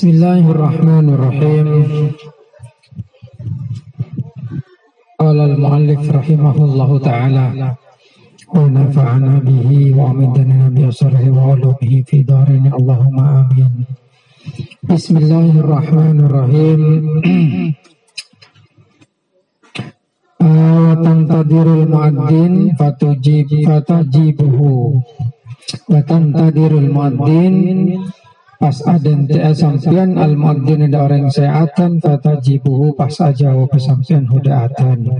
Bismillahirrahmanirrahim. Qala al-muallif rahimahullahu ta'ala wa nafa'ana bihi wa amadana bi asrihi wa ulumihi fi darin Allahumma amin. Bismillahirrahmanirrahim. Wa tantadirul muadzin fatajibuhu. Wa tantadirul muadzin pas aden te sampian al muadzin ada orang seatan fatajibuhu pas aja sampian hudaatan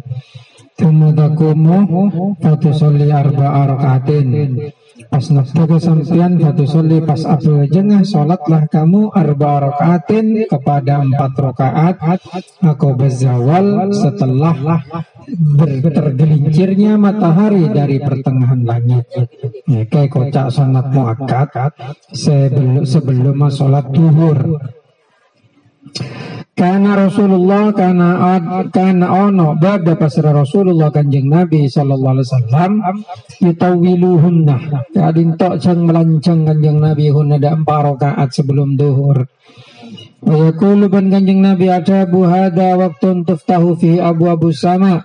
tumudakumu fatusolli arba'a rakaatin pas nafsu sampian fatusolli pas apa jengah sholatlah kamu arba'a rakaatin kepada 4 rakaat aku berzawal setelah tergelincirnya matahari dari pertengahan langit. Kayak kocak sunat muakkad sebelum sholat duhur. Karena Rasulullah karena ono bada pasra Rasulullah kanjeng Nabi sallallahu alaihi wasallam yutawiluhunna. Kadin tok cang melancang kanjeng Nabi hunna ada 4 rakaat sebelum duhur. Wa yaqulu ban kanjeng Nabi ada hada waktun tuftahu fi abwabus sama.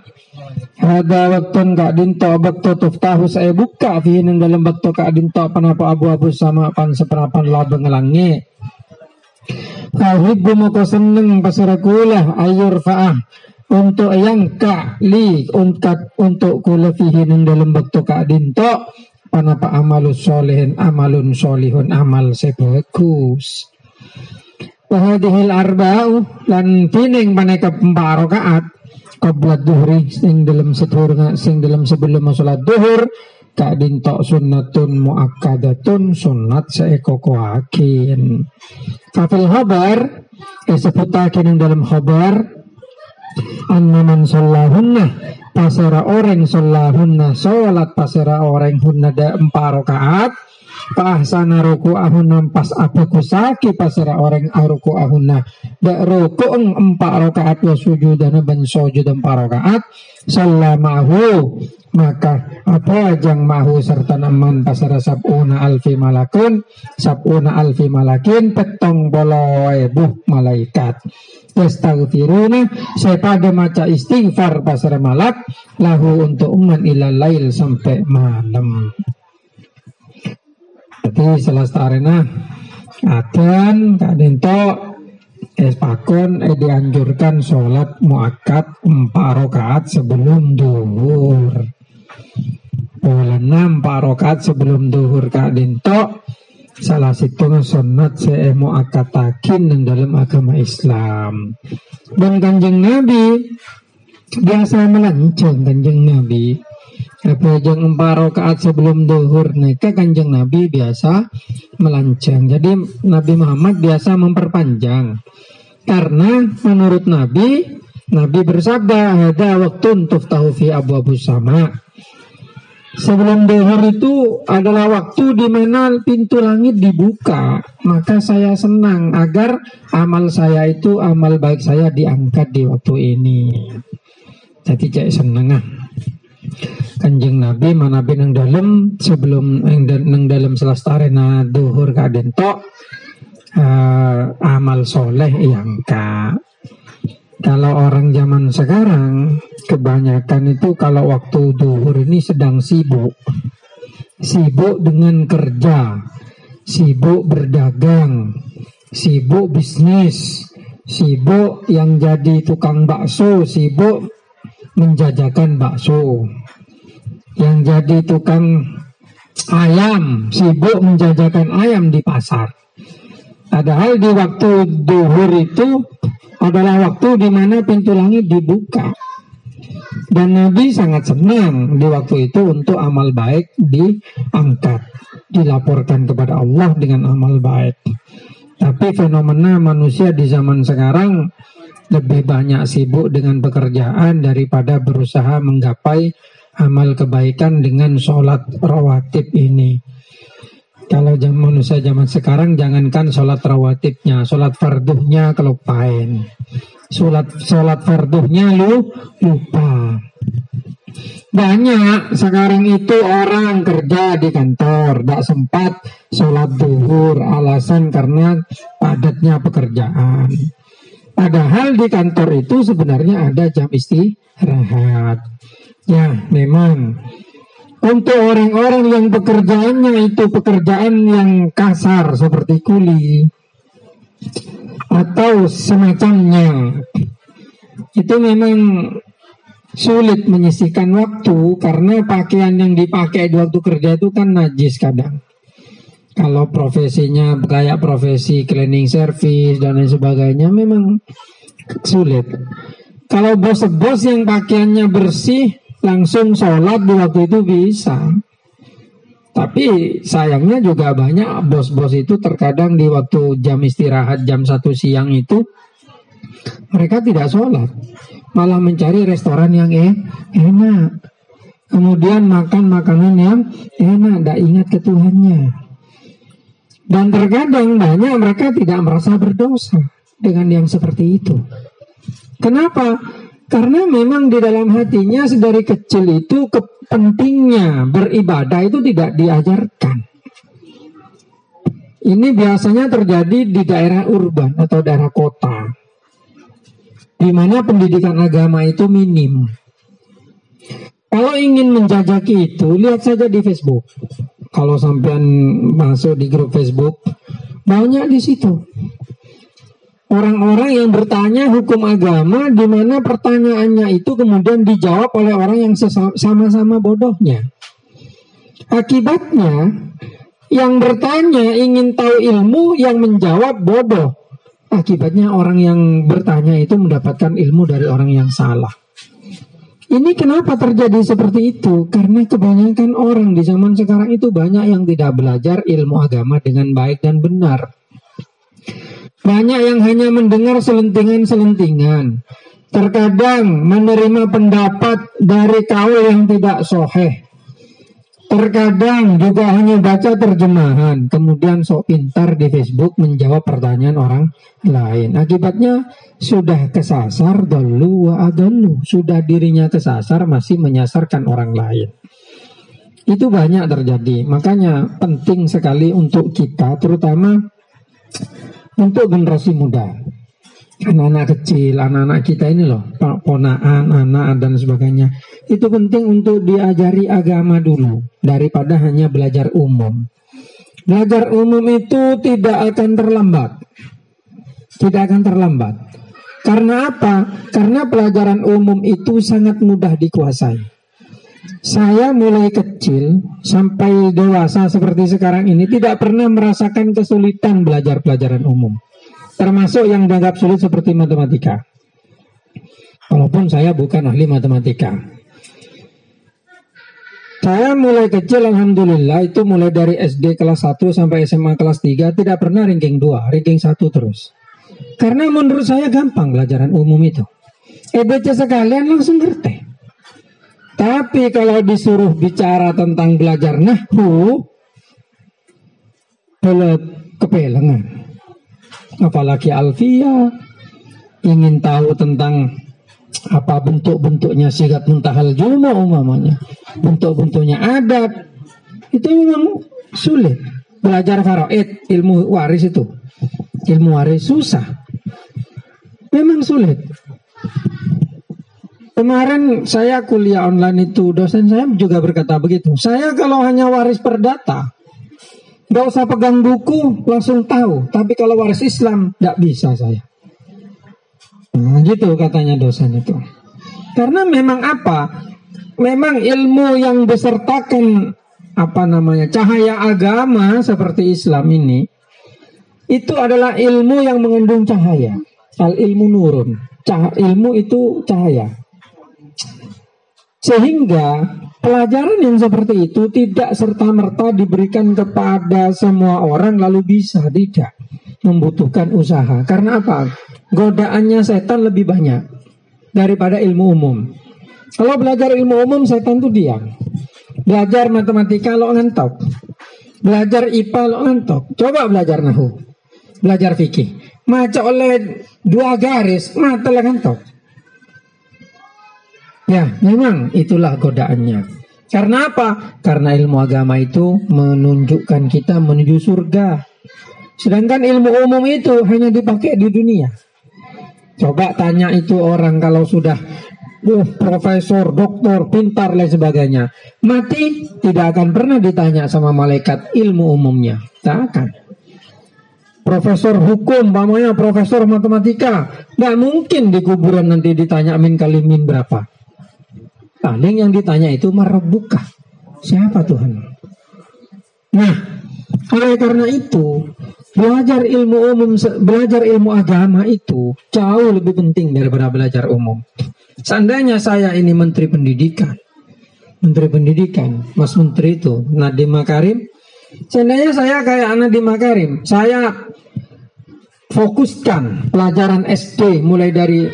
Hada waktun ka dinto waktu tuftahu saya buka fi ning dalam waktu ka dinto panapa abwabus sama pan seperapan labeng langi. Kahibbu moko seneng pasarakulah ayur faah untuk yang kali untuk kula fihi ning dalam waktu ka dinto panapa amalus solihin amalun solihun amal sebagus. Wahadihil arba'u lan pining maneka 4 rakaat qabla dhuhri sing dalam sebelum salat duhur ka dintok sunnatun muakkadatun sunnat saekokoakin. Fafil khabar disebutaken ing dalam khabar annaman shallahunna pasara orang shallahunna salat pasara orang hunna da 4 rakaat Pahsana ruku ahunna pas apaku saki pasara orang ruku ahunna da ruku 4 rakaat wa sujudana ban sujud 4 rakaat sallamahu maka apa jang mahu serta naman pasara sab'una alfi malakin petong boloe buh malaikat yastaghfiruna saya pada maca istighfar pasara malak lahu untuk uman ilal lail sampai malam. Jadi selastarena adan kadento pakon dianjurkan sholat muakkad 4 rakaat sebelum duhur. Pola 4 rakaat sebelum duhur kadento salah satu sunnat saya muakkadakin yang dalam agama Islam. Dan kanjeng Nabi biasa melancong kanjeng Nabi. Apa jang 4 rakaat sebelum duhur neka kanjeng Nabi biasa melancang. Jadi Nabi Muhammad biasa memperpanjang. Karena menurut Nabi bersabda ada waktu tuftahu fi abwabus sama. Sebelum duhur itu adalah waktu di mana pintu langit dibuka. Maka saya senang agar amal saya itu amal baik saya diangkat di waktu ini. Jadi cek seneng kanjeng Nabi mana nang dalam sebelum nang dalam selastarena duhur kadento amal soleh yang kalau orang zaman sekarang kebanyakan itu kalau waktu duhur ini sedang sibuk dengan kerja, sibuk berdagang, sibuk bisnis, sibuk yang jadi tukang bakso, sibuk menjajakan bakso, yang jadi tukang ayam sibuk menjajakan ayam di pasar. Padahal di waktu duhur itu adalah waktu di mana pintu langit dibuka. Dan Nabi sangat senang di waktu itu untuk amal baik diangkat, dilaporkan kepada Allah dengan amal baik. Tapi fenomena manusia di zaman sekarang lebih banyak sibuk dengan pekerjaan daripada berusaha menggapai amal kebaikan dengan sholat rawatib ini. Kalau manusia zaman sekarang jangankan sholat rawatibnya, sholat farduhnya kelupain. Sholat farduhnya lupa. Banyak sekarang itu orang kerja di kantor, tidak sempat sholat zuhur, alasan karena padatnya pekerjaan. Padahal di kantor itu sebenarnya ada jam istirahat. Ya, memang untuk orang-orang yang pekerjaannya itu pekerjaan yang kasar seperti kuli atau semacamnya, itu memang sulit menyisihkan waktu karena pakaian yang dipakai di waktu kerja itu kan najis kadang. Kalau profesinya kayak profesi cleaning service dan lain sebagainya memang sulit. Kalau bos-bos yang pakaiannya bersih langsung sholat di waktu itu bisa. Tapi sayangnya juga banyak bos-bos itu terkadang di waktu jam istirahat jam 1 siang itu mereka tidak sholat, malah mencari restoran yang enak, kemudian makan makanan yang enak, tidak ingat ke Tuhannya. Dan terkadang banyak mereka tidak merasa berdosa dengan yang seperti itu. Kenapa? Karena memang di dalam hatinya sedari kecil itu pentingnya beribadah itu tidak diajarkan. Ini biasanya terjadi di daerah urban atau daerah kota, di mana pendidikan agama itu minim. Kalau ingin menjajaki itu, lihat saja di Facebook. Kalau sampean masuk di grup Facebook, banyak di situ orang-orang yang bertanya hukum agama, di mana pertanyaannya itu kemudian dijawab oleh orang yang sama-sama bodohnya. Akibatnya, yang bertanya ingin tahu ilmu, yang menjawab bodoh. Akibatnya orang yang bertanya itu mendapatkan ilmu dari orang yang salah. Ini kenapa terjadi seperti itu? Karena kebanyakan orang di zaman sekarang itu banyak yang tidak belajar ilmu agama dengan baik dan benar. Banyak yang hanya mendengar selentingan-selentingan. Terkadang menerima pendapat dari kaul yang tidak sahih. Terkadang juga hanya baca terjemahan, kemudian sok pintar di Facebook menjawab pertanyaan orang lain. Akibatnya sudah kesasar dulu wa adallu. Sudah dirinya kesasar masih menyasarkan orang lain. Itu banyak terjadi. Makanya penting sekali untuk kita, terutama untuk generasi muda, anak-anak kecil, anak-anak kita ini loh, ponaan, anak dan sebagainya. Itu penting untuk diajari agama dulu daripada hanya belajar umum. Belajar umum itu tidak akan terlambat. Tidak akan terlambat. Karena apa? Karena pelajaran umum itu sangat mudah dikuasai. Saya mulai kecil sampai dewasa seperti sekarang ini tidak pernah merasakan kesulitan belajar pelajaran umum. Termasuk yang dianggap sulit seperti matematika. Walaupun saya bukan ahli matematika. Saya mulai kecil alhamdulillah itu mulai dari SD kelas 1 sampai SMA kelas 3 tidak pernah ranking 2, ranking 1 terus. Karena menurut saya gampang pelajaran umum itu. EBC sekalian langsung ngerti. Tapi kalau disuruh bicara tentang belajar nahwu, boleh kepelengan. Apalagi alfiyah, ingin tahu tentang apa bentuk-bentuknya sigat muntahal juma umpamanya, bentuk-bentuknya adat, itu memang sulit. Belajar faraid, ilmu waris itu, ilmu waris susah, memang sulit. Kemarin saya kuliah online itu, dosen saya juga berkata begitu. Saya kalau hanya waris perdata, nggak usah pegang buku, langsung tahu. Tapi kalau waris Islam, nggak bisa saya. Nah, gitu katanya dosen itu. Karena memang apa? Memang ilmu yang besertakan cahaya agama seperti Islam ini, itu adalah ilmu yang mengandung cahaya. Al ilmu nurun. Ilmu itu cahaya. Sehingga pelajaran yang seperti itu tidak serta-merta diberikan kepada semua orang lalu bisa, tidak. Membutuhkan usaha. Karena apa? Godaannya setan lebih banyak daripada ilmu umum. Kalau belajar ilmu umum setan itu diam. Belajar matematika lo ngantok. Belajar IPA lo ngantok. Coba belajar nahu, belajar fikih, maca oleh 2 garis mata lah ngantok. Ya, memang itulah godaannya. Karena apa? Karena ilmu agama itu menunjukkan kita menuju surga. Sedangkan ilmu umum itu hanya dipakai di dunia. Coba tanya itu orang kalau sudah profesor, doktor, pintar, lain sebagainya, mati tidak akan pernah ditanya sama malaikat ilmu umumnya. Tak akan. Profesor hukum, pamannya profesor matematika, nggak mungkin di kuburan nanti ditanya min kali min berapa. Paling yang ditanya itu marabbuka, siapa Tuhan. Nah, oleh karena itu belajar ilmu umum, belajar ilmu agama itu jauh lebih penting daripada belajar umum. Seandainya saya ini menteri pendidikan, Mas Menteri itu Nadiem Makarim, seandainya saya kayak Nadiem Makarim, saya fokuskan pelajaran SD mulai dari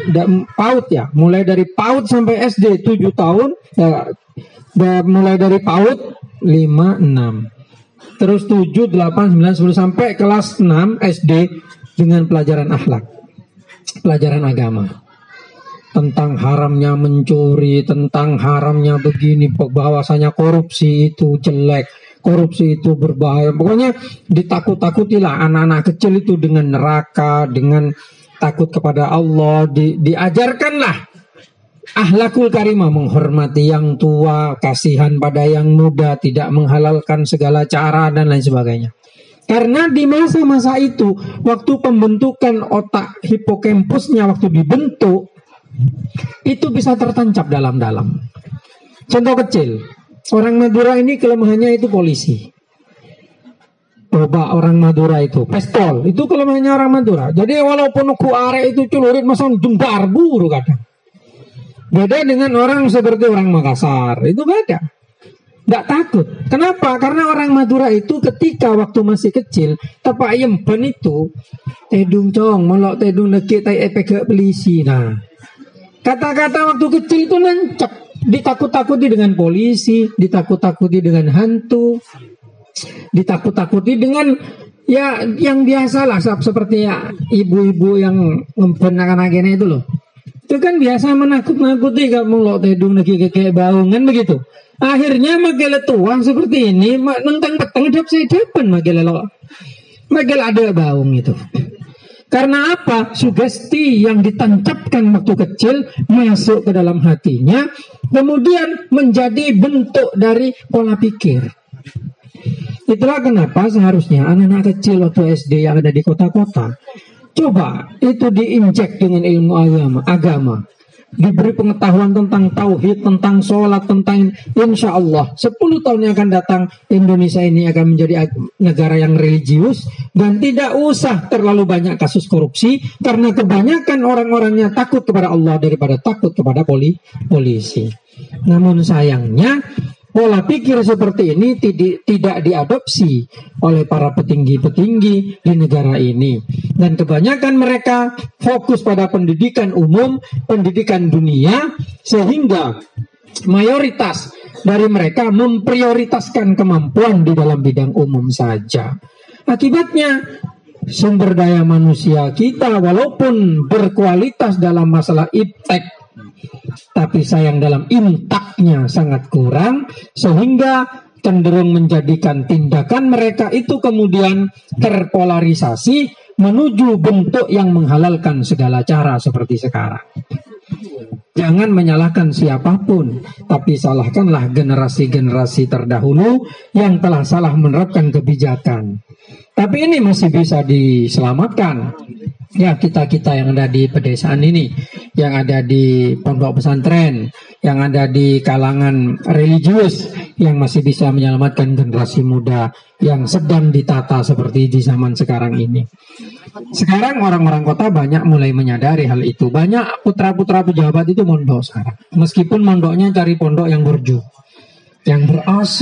PAUD ya, mulai dari PAUD sampai SD 7 tahun, mulai dari PAUD 5, 6, terus 7, 8, 9, 10 sampai kelas 6 SD dengan pelajaran akhlak, pelajaran agama. Tentang haramnya mencuri, tentang haramnya begini, bahwasanya korupsi itu jelek, korupsi itu berbahaya. Pokoknya ditakut-takutilah anak-anak kecil itu dengan neraka, dengan takut kepada Allah. Diajarkanlah akhlakul karimah, menghormati yang tua, kasihan pada yang muda, tidak menghalalkan segala cara dan lain sebagainya. Karena di masa-masa itu, waktu pembentukan otak hipokampusnya waktu dibentuk, itu bisa tertancap dalam-dalam. Contoh kecil, orang Madura ini kelemahannya itu polisi. Coba orang Madura itu pistol, itu kelemahannya orang Madura. Jadi walaupun ku arek itu celurit masang jembar buru kadang. Beda dengan orang seperti orang Makassar, itu beda. Nggak takut. Kenapa? Karena orang Madura itu ketika waktu masih kecil, tepak yemben itu tedung cong, melok tedung nekik tai epek polisi. Nah, kata-kata waktu kecil itu nancep, ditakut-takuti dengan polisi, ditakut-takuti dengan hantu, ditakut-takuti dengan ya yang biasalah seperti ya ibu-ibu yang ngempen anak-anaknya itu loh. Itu kan biasa menakut-nakuti kamu lo tedung lagi kayak baungan begitu. Akhirnya magel tua seperti ini, nentang petang dap saya depan magel lo, magel ada baung itu. Karena apa? Sugesti yang ditancapkan waktu kecil masuk ke dalam hatinya, kemudian menjadi bentuk dari pola pikir. Itulah kenapa seharusnya anak-anak kecil waktu SD yang ada di kota-kota, coba itu diinjek dengan ilmu agama. Diberi pengetahuan tentang tauhid, tentang sholat, tentang insya Allah 10 tahun yang akan datang Indonesia ini akan menjadi negara yang religius dan tidak usah terlalu banyak kasus korupsi karena kebanyakan orang-orangnya takut kepada Allah daripada takut kepada polisi. Namun sayangnya pola pikir seperti ini tidak diadopsi oleh para petinggi-petinggi di negara ini. Dan kebanyakan mereka fokus pada pendidikan umum, pendidikan dunia, sehingga mayoritas dari mereka memprioritaskan kemampuan di dalam bidang umum saja. Akibatnya, sumber daya manusia kita walaupun berkualitas dalam masalah iptek, tapi sayang dalam intaknya sangat kurang, sehingga cenderung menjadikan tindakan mereka itu kemudian terpolarisasi menuju bentuk yang menghalalkan segala cara seperti sekarang. Jangan menyalahkan siapapun, tapi salahkanlah generasi-generasi terdahulu yang telah salah menerapkan kebijakan. Tapi ini masih bisa diselamatkan. Ya, kita-kita yang ada di pedesaan ini, yang ada di pondok pesantren, yang ada di kalangan religius, yang masih bisa menyelamatkan generasi muda yang sedang ditata seperti di zaman sekarang ini. Sekarang orang-orang kota banyak mulai menyadari hal itu. Banyak putra-putra pejabat itu mondok sekarang. Meskipun mondoknya cari pondok yang berju, yang ber-AC,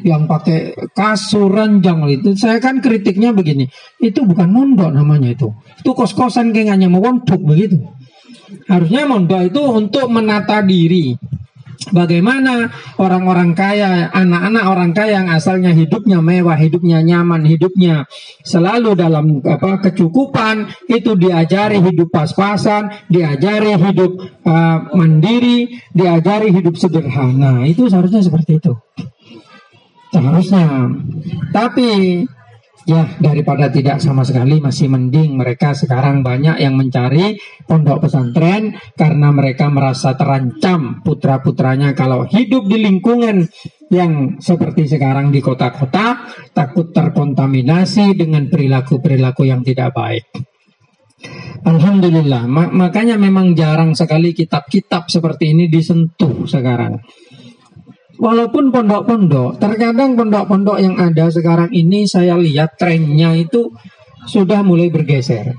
yang pakai kasur ranjang itu. Saya kan kritiknya begini, itu bukan mondok namanya itu kos-kosan kayaknya mau mondok begitu. Harusnya mondok itu untuk menata diri, Bagaimana orang-orang kaya, anak-anak orang kaya yang asalnya hidupnya mewah, hidupnya nyaman, hidupnya selalu dalam kecukupan, itu diajari hidup pas-pasan, diajari hidup mandiri, diajari hidup sederhana. Itu seharusnya seperti itu. Seharusnya. Tapi ya, daripada tidak sama sekali, masih mending mereka sekarang banyak yang mencari pondok pesantren karena mereka merasa terancam putra-putranya kalau hidup di lingkungan yang seperti sekarang di kota-kota, takut terkontaminasi dengan perilaku-perilaku yang tidak baik. Alhamdulillah, makanya memang jarang sekali kitab-kitab seperti ini disentuh sekarang. Walaupun pondok-pondok, terkadang pondok-pondok yang ada sekarang ini saya lihat trennya itu sudah mulai bergeser.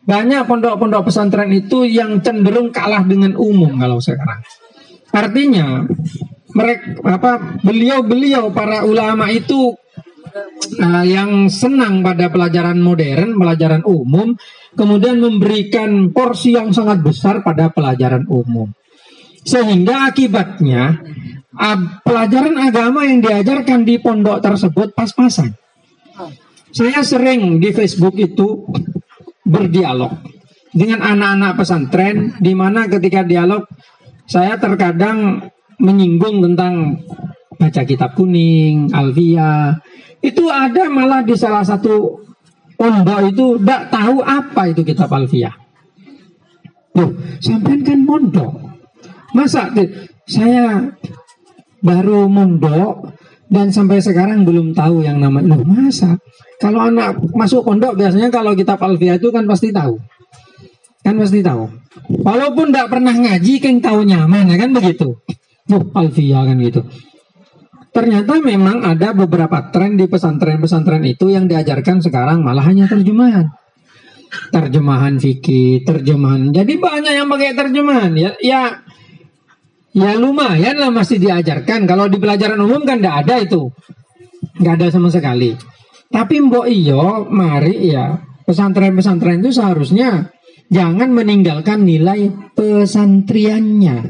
Banyak pondok-pondok pesantren itu yang cenderung kalah dengan umum kalau sekarang. Artinya beliau-beliau para ulama itu yang senang pada pelajaran modern, pelajaran umum, kemudian memberikan porsi yang sangat besar pada pelajaran umum. Sehingga akibatnya pelajaran agama yang diajarkan di pondok tersebut pas-pasan. Saya sering di Facebook itu berdialog dengan anak-anak pesantren, di mana ketika dialog saya terkadang menyinggung tentang baca kitab kuning, Alfiyah. Itu ada malah di salah satu pondok itu tidak tahu apa itu kitab Alfiyah. Loh, sampean kan pondok. Masa saya baru mondok dan sampai sekarang belum tahu yang namanya. Loh, masa? Kalau anak masuk pondok biasanya kalau kitab Alfiyah itu kan pasti tahu. Kan pasti tahu. Walaupun tidak pernah ngaji kan tahu nyaman, kan begitu. Alfiyah kan gitu. Ternyata memang ada beberapa tren di pesantren-pesantren itu yang diajarkan sekarang malah hanya terjemahan. Terjemahan fikih, terjemahan. Jadi banyak yang pakai terjemahan. Ya lumayan lah masih diajarkan. Kalau di pelajaran umum kan tidak ada itu. Nggak ada sama sekali. Tapi mbok iyo, mari ya. Pesantren-pesantren itu seharusnya jangan meninggalkan nilai pesantrennya.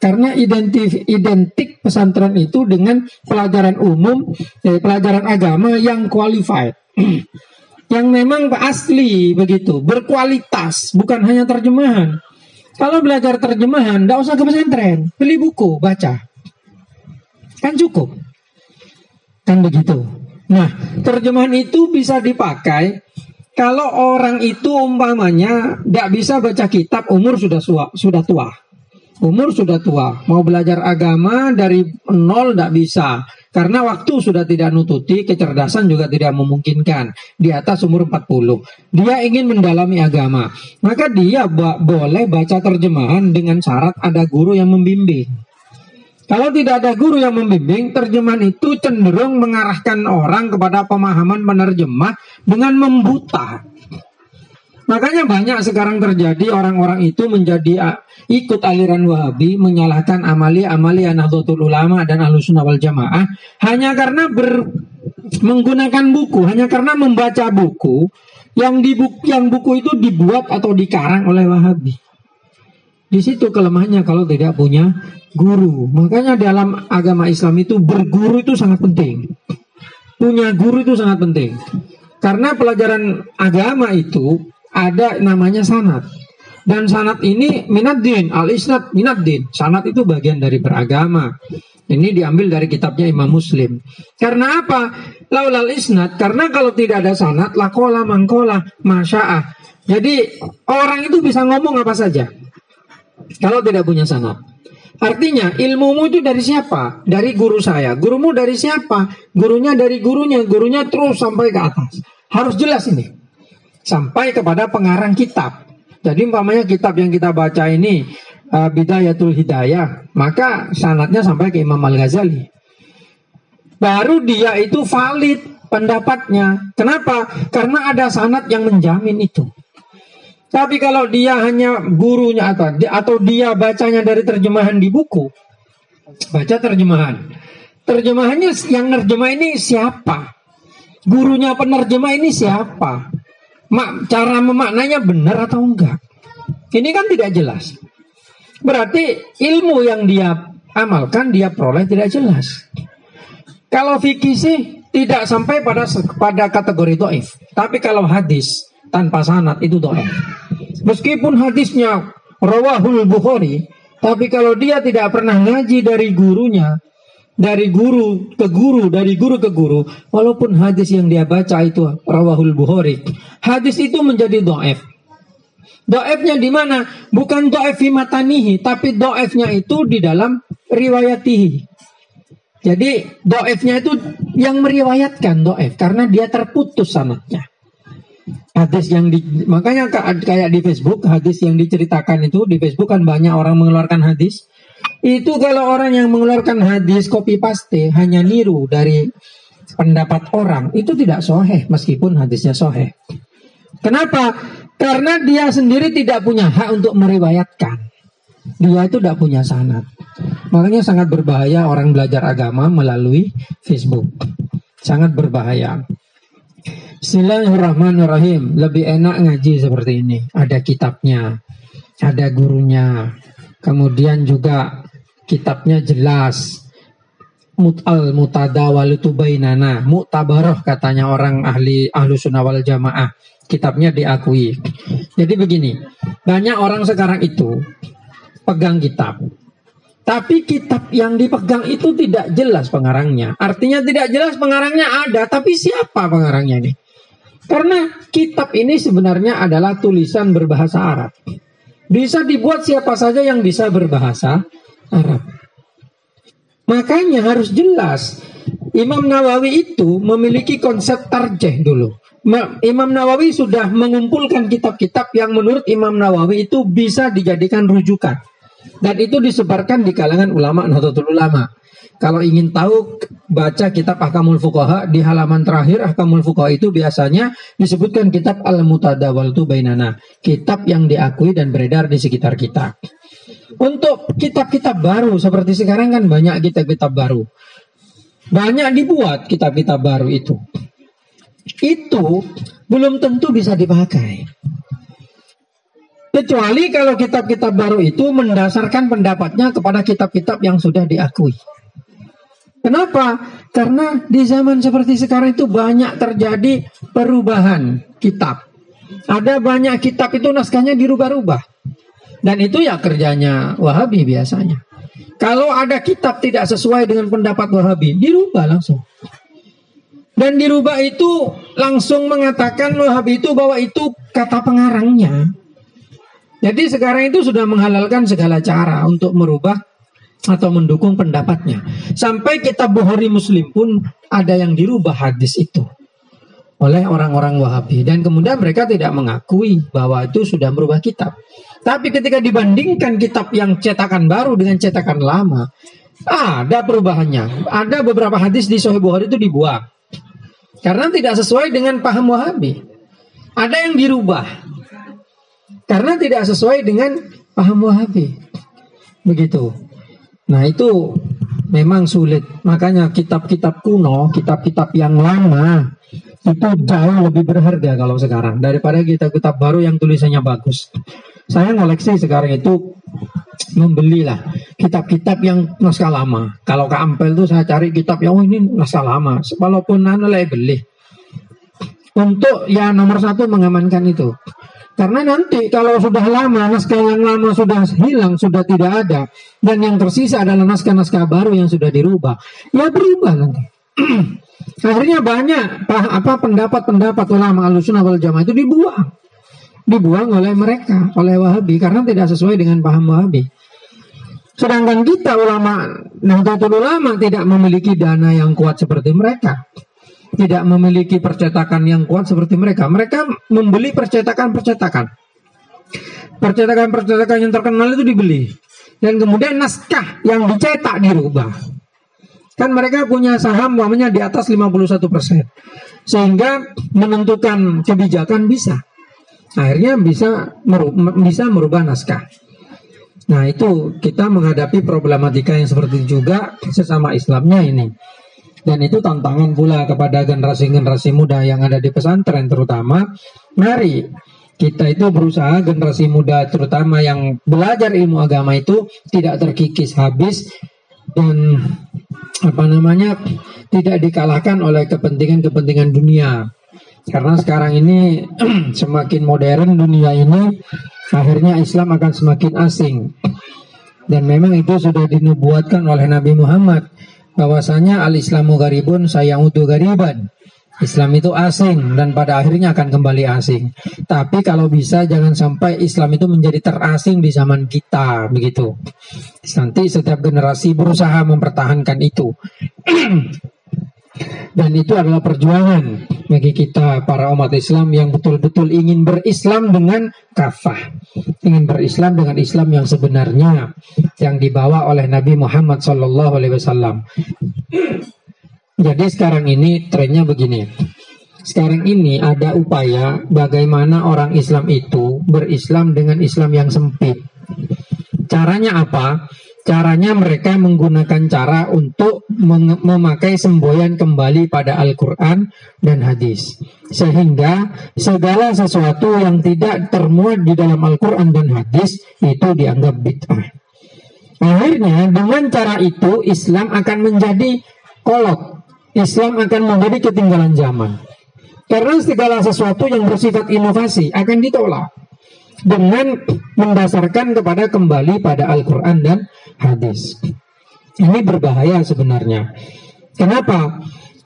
Karena identik pesantren itu dengan pelajaran umum, pelajaran agama yang qualified. Yang memang asli begitu, berkualitas, bukan hanya terjemahan. Kalau belajar terjemahan, tidak usah ke pesantren, beli buku, baca. Kan cukup. Kan begitu. Nah, terjemahan itu bisa dipakai kalau orang itu umpamanya tidak bisa baca kitab, umur sudah tua. Umur sudah tua, mau belajar agama dari nol tidak bisa. Karena waktu sudah tidak nututi, kecerdasan juga tidak memungkinkan. Di atas umur 40. Dia ingin mendalami agama. Maka dia boleh baca terjemahan dengan syarat ada guru yang membimbing. Kalau tidak ada guru yang membimbing, terjemahan itu cenderung mengarahkan orang kepada pemahaman penerjemah dengan membuta. Makanya banyak sekarang terjadi orang-orang itu menjadi ikut aliran Wahabi, menyalahkan amali Nahdlatul Ulama dan Ahlussunnah wal Jamaah hanya karena menggunakan buku, hanya karena membaca buku yang buku itu dibuat atau dikarang oleh Wahabi. Di situ kelemahannya kalau tidak punya guru. Makanya dalam agama Islam itu berguru itu sangat penting. Punya guru itu sangat penting. Karena pelajaran agama itu ada namanya sanad. Dan sanad ini minaddin, al-isnad minaddin. Sanad itu bagian dari beragama. Ini diambil dari kitabnya Imam Muslim. Karena apa? Laulal isnad, karena kalau tidak ada sanad, lakola mangkola masya'ah. Jadi orang itu bisa ngomong apa saja kalau tidak punya sanad. Artinya ilmumu itu dari siapa? Dari guru saya. Gurumu dari siapa? Gurunya dari gurunya. Gurunya terus sampai ke atas. Harus jelas ini. Sampai kepada pengarang kitab. Jadi umpamanya kitab yang kita baca ini Bidayatul Hidayah, maka sanadnya sampai ke Imam Al-Ghazali. Baru dia itu valid pendapatnya. Kenapa? Karena ada sanad yang menjamin itu. Tapi kalau dia hanya gurunya atau dia bacanya dari terjemahan di buku, baca terjemahan. Terjemahannya yang nerjemah ini siapa? Gurunya penerjemah ini siapa? Cara memaknanya benar atau enggak? Ini kan tidak jelas. Berarti ilmu yang dia amalkan, dia peroleh tidak jelas. Kalau fikih sih tidak sampai pada kategori dhaif. Tapi kalau hadis tanpa sanad itu dhaif. Meskipun hadisnya rawahul Bukhari, tapi kalau dia tidak pernah ngaji dari gurunya, dari guru ke guru, dari guru ke guru, walaupun hadis yang dia baca itu rawahul Bukhari, hadis itu menjadi dhaif. Dhaifnya di mana? Bukan dhaif fi matanihi, tapi dhaifnya itu di dalam riwayatihi. Jadi dhaifnya itu yang meriwayatkan dhaif karena dia terputus sanadnya. Hadis yang makanya kayak di Facebook, hadis yang diceritakan itu di Facebook kan banyak orang mengeluarkan hadis. Itu kalau orang yang mengeluarkan hadis copy paste hanya niru dari pendapat orang, itu tidak sahih meskipun hadisnya sahih. Kenapa? Karena dia sendiri tidak punya hak untuk meriwayatkan. Dia itu tidak punya sanad. Makanya sangat berbahaya orang belajar agama melalui Facebook. Sangat berbahaya. Bismillahirrahmanirrahim. Lebih enak ngaji seperti ini. Ada kitabnya, ada gurunya. Kemudian juga kitabnya jelas. Mutadawalatu bainana. Mu'tabarah katanya orang ahlu sunnah wal jamaah. Kitabnya diakui. Jadi begini, banyak orang sekarang itu pegang kitab. Tapi kitab yang dipegang itu tidak jelas pengarangnya. Artinya tidak jelas pengarangnya ada, tapi siapa pengarangnya ini? Karena kitab ini sebenarnya adalah tulisan berbahasa Arab. Bisa dibuat siapa saja yang bisa berbahasa Arab. Makanya harus jelas. Imam Nawawi itu memiliki konsep tarjih dulu. Imam Nawawi sudah mengumpulkan kitab-kitab yang menurut Imam Nawawi itu bisa dijadikan rujukan. Dan itu disebarkan di kalangan ulama Nahdlatul Ulama. Kalau ingin tahu, baca kitab Ahkamul Fuqaha. Di halaman terakhir Ahkamul Fuqaha itu biasanya disebutkan kitab Al-Mutadawalatu Bainana, kitab yang diakui dan beredar di sekitar kita. Untuk kitab-kitab baru seperti sekarang kan banyak kitab-kitab baru. Banyak dibuat kitab-kitab baru itu. Itu belum tentu bisa dipakai. Kecuali kalau kitab-kitab baru itu mendasarkan pendapatnya kepada kitab-kitab yang sudah diakui. Kenapa? Karena di zaman seperti sekarang itu banyak terjadi perubahan kitab. Ada banyak kitab itu naskahnya dirubah-rubah. Dan itu ya kerjanya Wahabi biasanya. Kalau ada kitab tidak sesuai dengan pendapat Wahabi, dirubah langsung. Dan dirubah itu langsung mengatakan Wahabi itu bahwa itu kata pengarangnya. Jadi sekarang itu sudah menghalalkan segala cara untuk merubah atau mendukung pendapatnya. Sampai kitab Bukhari Muslim pun ada yang dirubah hadis itu oleh orang-orang Wahabi. Dan kemudian mereka tidak mengakui bahwa itu sudah merubah kitab. Tapi ketika dibandingkan kitab yang cetakan baru dengan cetakan lama, ada perubahannya. Ada beberapa hadis di Sahih Bukhari itu dibuang karena tidak sesuai dengan paham Wahabi. Ada yang dirubah karena tidak sesuai dengan paham Wahabi. Begitu. Nah itu memang sulit. Makanya kitab-kitab kuno, kitab-kitab yang lama itu jauh lebih berharga kalau sekarang daripada kitab-kitab baru yang tulisannya bagus. Saya ngoleksi sekarang itu membelilah kitab-kitab yang naskah lama. Kalau ke Ampel tuh saya cari kitab yang ini naskah lama. Walaupun saya beli. Untuk ya nomor satu mengamankan itu. Karena nanti kalau sudah lama, naskah yang lama sudah hilang, sudah tidak ada, dan yang tersisa adalah naskah-naskah baru yang sudah dirubah, ya berubah nanti. Akhirnya banyak pendapat-pendapat ulama Ahlussunnah wal Jamaah itu dibuang oleh mereka, oleh Wahabi, karena tidak sesuai dengan paham Wahabi. Sedangkan kita ulama Nahdlatul Ulama tidak memiliki dana yang kuat seperti mereka. Tidak memiliki percetakan yang kuat seperti mereka. Mereka membeli percetakan-percetakan. Percetakan-percetakan yang terkenal itu dibeli. Dan kemudian naskah yang dicetak dirubah. Kan mereka punya saham umpamanya di atas 51%. Sehingga menentukan kebijakan bisa. Akhirnya bisa merubah naskah. Nah itu kita menghadapi problematika yang seperti itu juga sesama Islamnya ini. Dan itu tantangan pula kepada generasi-generasi muda yang ada di pesantren terutama. Mari kita itu berusaha, generasi muda terutama yang belajar ilmu agama itu tidak terkikis habis dan tidak dikalahkan oleh kepentingan-kepentingan dunia. Karena sekarang ini semakin modern dunia ini, akhirnya Islam akan semakin asing. Dan memang itu sudah dinubuatkan oleh Nabi Muhammad, bahwasanya al-Islamu gharibun sayaudu ghariban. Islam itu asing dan pada akhirnya akan kembali asing. Tapi kalau bisa jangan sampai Islam itu menjadi terasing di zaman kita, begitu. Nanti setiap generasi berusaha mempertahankan itu. Dan itu adalah perjuangan bagi kita para umat Islam yang betul-betul ingin berislam dengan kafah, ingin berislam dengan Islam yang sebenarnya yang dibawa oleh Nabi Muhammad SAW. Jadi sekarang ini trennya begini. Sekarang ini ada upaya bagaimana orang Islam itu berislam dengan Islam yang sempit. Caranya apa? Caranya mereka menggunakan cara untuk memakai semboyan kembali pada Al-Quran dan hadis. Sehingga segala sesuatu yang tidak termuat di dalam Al-Quran dan hadis itu dianggap bid'ah. Akhirnya dengan cara itu Islam akan menjadi kolot. Islam akan menjadi ketinggalan zaman. Karena segala sesuatu yang bersifat inovasi akan ditolak dengan mendasarkan kepada kembali pada Al-Quran dan hadis. Ini berbahaya sebenarnya. Kenapa?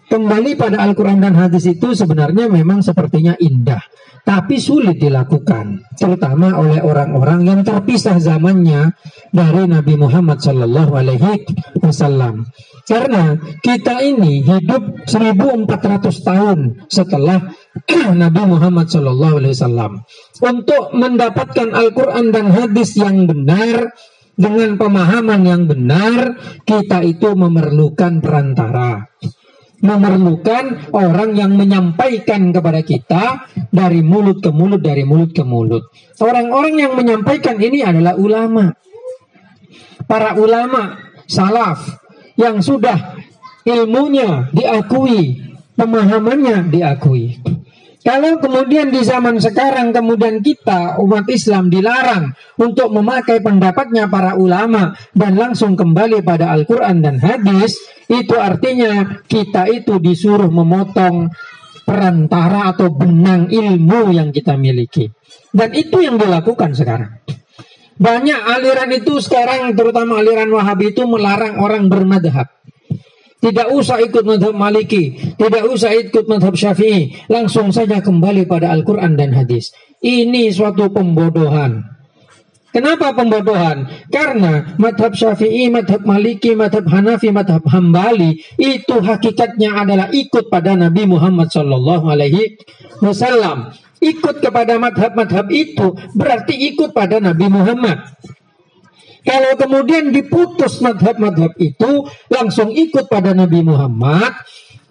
Kembali pada Al-Quran dan hadis itu sebenarnya memang sepertinya indah, tapi sulit dilakukan, terutama oleh orang-orang yang terpisah zamannya dari Nabi Muhammad SAW. Karena kita ini hidup 1400 tahun setelah Nabi Muhammad SAW. Untuk mendapatkan Al-Quran dan hadis yang benar dengan pemahaman yang benar, kita itu memerlukan perantara, memerlukan orang yang menyampaikan kepada kita dari mulut ke mulut, dari mulut ke mulut. Orang-orang yang menyampaikan ini adalah ulama, para ulama salaf yang sudah ilmunya diakui, pemahamannya diakui. Kalau kemudian di zaman sekarang kemudian kita umat Islam dilarang untuk memakai pendapatnya para ulama dan langsung kembali pada Al-Quran dan hadis, itu artinya kita itu disuruh memotong perantara atau benang ilmu yang kita miliki. Dan itu yang dilakukan sekarang. Banyak aliran itu sekarang, terutama aliran Wahabi itu melarang orang bermadhab. Tidak usah ikut madhab Maliki, tidak usah ikut madhab Syafi'i, langsung saja kembali pada Al-Quran dan hadis. Ini suatu pembodohan. Kenapa pembodohan? Karena madhab Syafi'i, madhab Maliki, madhab Hanafi, madhab Hambali itu hakikatnya adalah ikut pada Nabi Muhammad SAW. Ikut kepada madhab-madhab itu berarti ikut pada Nabi Muhammad. Kalau kemudian diputus madhab-madhab itu langsung ikut pada Nabi Muhammad,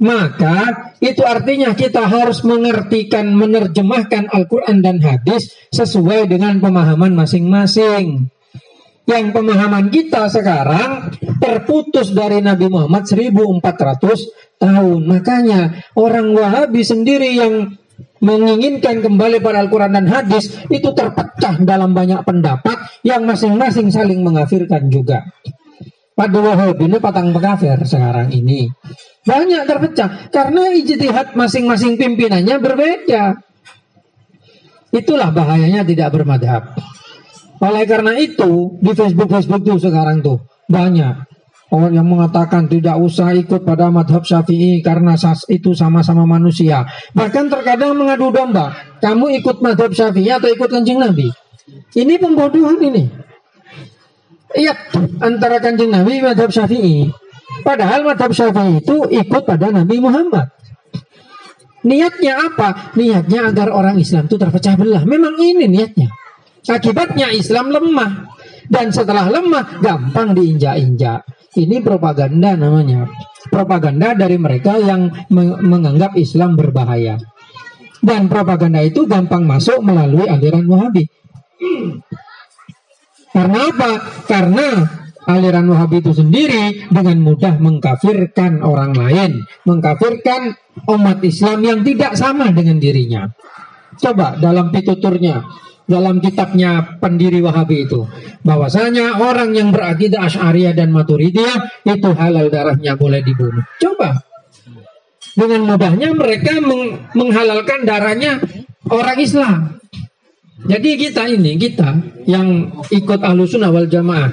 maka itu artinya kita harus mengertikan, menerjemahkan Al-Quran dan hadis sesuai dengan pemahaman masing-masing. Yang pemahaman kita sekarang terputus dari Nabi Muhammad 1400 tahun. Makanya orang Wahabi sendiri yang menginginkan kembali pada Al-Quran dan hadis itu terpecah dalam banyak pendapat yang masing-masing saling mengkafirkan juga. Pada Wahabi ini patang pekafir sekarang ini banyak terpecah karena ijtihad masing-masing pimpinannya berbeda. Itulah bahayanya tidak bermadhab. Oleh karena itu di Facebook tuh sekarang tuh banyak orang yang mengatakan tidak usah ikut pada madhab Syafi'i karena itu sama-sama manusia. Bahkan terkadang mengadu domba, kamu ikut madhab Syafi'i atau ikut Kanjeng Nabi. Ini pembodohan ini. Iya, antara Kanjeng Nabi dan madhab Syafi'i. Padahal madhab Syafi'i itu ikut pada Nabi Muhammad. Niatnya apa? Niatnya agar orang Islam itu terpecah belah. Memang ini niatnya. Akibatnya Islam lemah. Dan setelah lemah, gampang diinjak-injak. Ini propaganda namanya. Propaganda dari mereka yang menganggap Islam berbahaya. Dan propaganda itu gampang masuk melalui aliran Wahabi. Karena apa? Karena aliran Wahabi itu sendiri dengan mudah mengkafirkan orang lain, mengkafirkan umat Islam yang tidak sama dengan dirinya. Coba dalam pituturnya, dalam kitabnya pendiri Wahabi itu, bahwasanya orang yang berakidah Asy'ariyah dan Maturidiyah itu halal darahnya, boleh dibunuh. Coba dengan mudahnya mereka menghalalkan darahnya orang Islam. Jadi kita yang ikut Ahlussunnah wal Jamaah,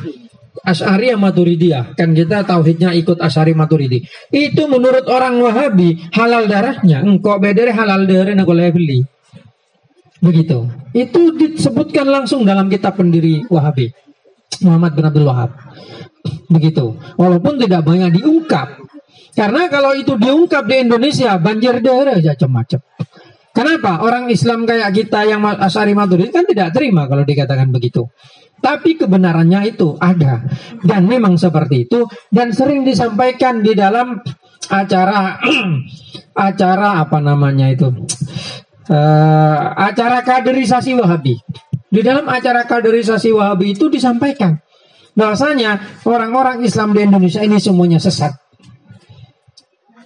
Asy'ariyah Maturidiyah, kan kita tauhidnya ikut Asy'ari Maturidi. Itu menurut orang Wahabi halal darahnya, engkau bedere halal darah nak boleh beli. Begitu. Itu disebutkan langsung dalam kitab pendiri Wahabi, Muhammad bin Abdul Wahab. Begitu. Walaupun tidak banyak diungkap. Karena kalau itu diungkap di Indonesia banjir darah aja macam-macam. Kenapa? Orang Islam kayak kita yang Asy'ari Maturidi kan tidak terima kalau dikatakan begitu. Tapi kebenarannya itu ada. Dan memang seperti itu. Dan sering disampaikan di dalam acara apa namanya itu, acara kaderisasi Wahabi. Di dalam acara kaderisasi Wahabi itu disampaikan bahwasanya orang-orang Islam di Indonesia ini semuanya sesat.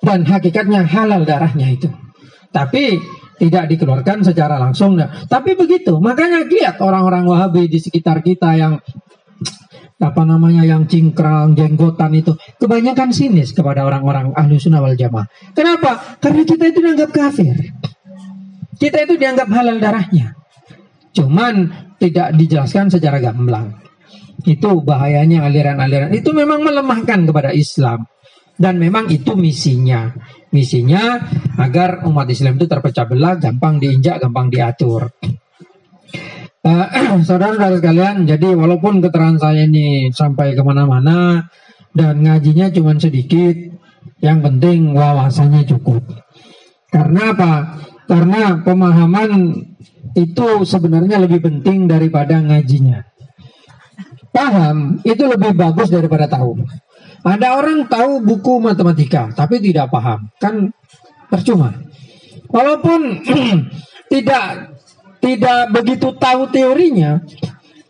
Dan hakikatnya halal darahnya itu. Tapi tidak dikeluarkan secara langsung. Tapi begitu. Makanya lihat orang-orang Wahabi di sekitar kita yang yang cingkrang, jenggotan itu kebanyakan sinis kepada orang-orang Ahlussunnah wal Jamaah. Kenapa? Karena kita itu dianggap kafir. Kita itu dianggap halal darahnya. Cuman tidak dijelaskan secara gamblang. Itu bahayanya aliran-aliran. Itu memang melemahkan kepada Islam. Dan memang itu misinya. Misinya agar umat Islam itu terpecah belah, gampang diinjak, gampang diatur. Saudara-saudara sekalian, jadi walaupun keterangan saya ini sampai kemana-mana dan ngajinya cuma sedikit, yang penting wawasannya cukup. Karena apa? Karena pemahaman itu sebenarnya lebih penting daripada ngajinya. Paham itu lebih bagus daripada tahu. Ada orang tahu buku matematika tapi tidak paham, kan percuma. Walaupun tidak begitu tahu teorinya,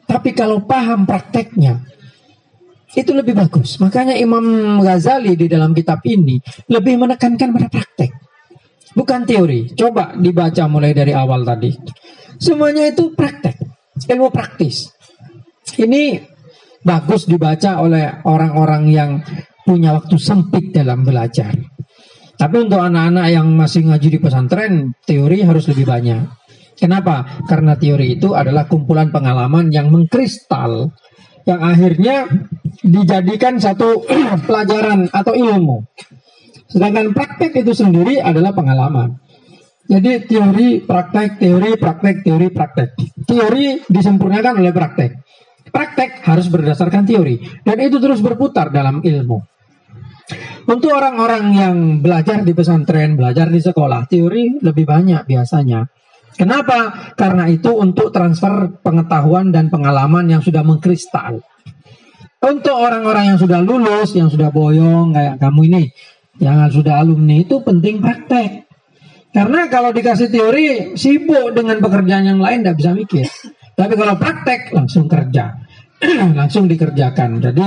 tapi kalau paham prakteknya itu lebih bagus. Makanya Imam Ghazali di dalam kitab ini lebih menekankan pada praktek, bukan teori. Coba dibaca mulai dari awal tadi. Semuanya itu praktek, ilmu praktis. Ini bagus dibaca oleh orang-orang yang punya waktu sempit dalam belajar. Tapi untuk anak-anak yang masih ngaji di pesantren, teori harus lebih banyak. Kenapa? Karena teori itu adalah kumpulan pengalaman yang mengkristal, yang akhirnya dijadikan satu pelajaran atau ilmu. Sedangkan praktek itu sendiri adalah pengalaman. Jadi teori, praktek, teori, praktek, teori, praktek. Teori disempurnakan oleh praktek. Praktek harus berdasarkan teori. Dan itu terus berputar dalam ilmu. Untuk orang-orang yang belajar di pesantren, belajar di sekolah, teori lebih banyak biasanya. Kenapa? Karena itu untuk transfer pengetahuan dan pengalaman yang sudah mengkristal. Untuk orang-orang yang sudah lulus, yang sudah boyong, kayak kamu ini, yang sudah alumni, itu penting praktek. Karena kalau dikasih teori, sibuk dengan pekerjaan yang lain, tidak bisa mikir. Tapi kalau praktek, langsung kerja. Langsung dikerjakan. Jadi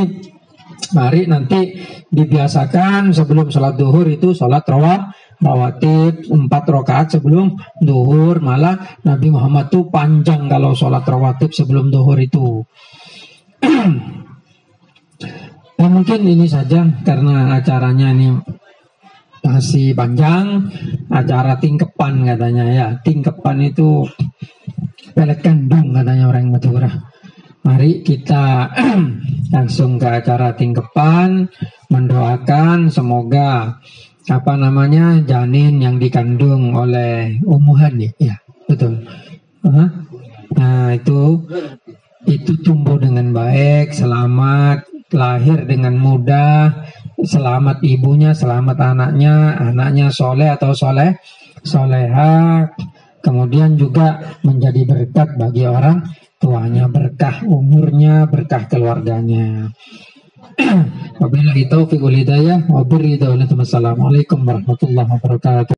mari nanti dibiasakan sebelum sholat duhur itu sholat rawatib 4 rakaat sebelum duhur. Malah Nabi Muhammad tuh panjang kalau sholat rawatib sebelum duhur itu. Dan mungkin ini saja karena acaranya ini masih panjang. Acara tingkepan katanya ya. Tingkepan itu pelet kandung katanya orang Madura. Mari kita langsung ke acara tingkepan, mendoakan semoga janin yang dikandung oleh Ummuhan ya betul. Nah itu tumbuh dengan baik, selamat, lahir dengan mudah, selamat ibunya, selamat anaknya soleh atau soleha, kemudian juga menjadi berkat bagi orang tuanya, berkah umurnya, berkah keluarganya. Wabillahi taufiq wal hidayah. Wassalamualaikum warahmatullahi wabarakatuh.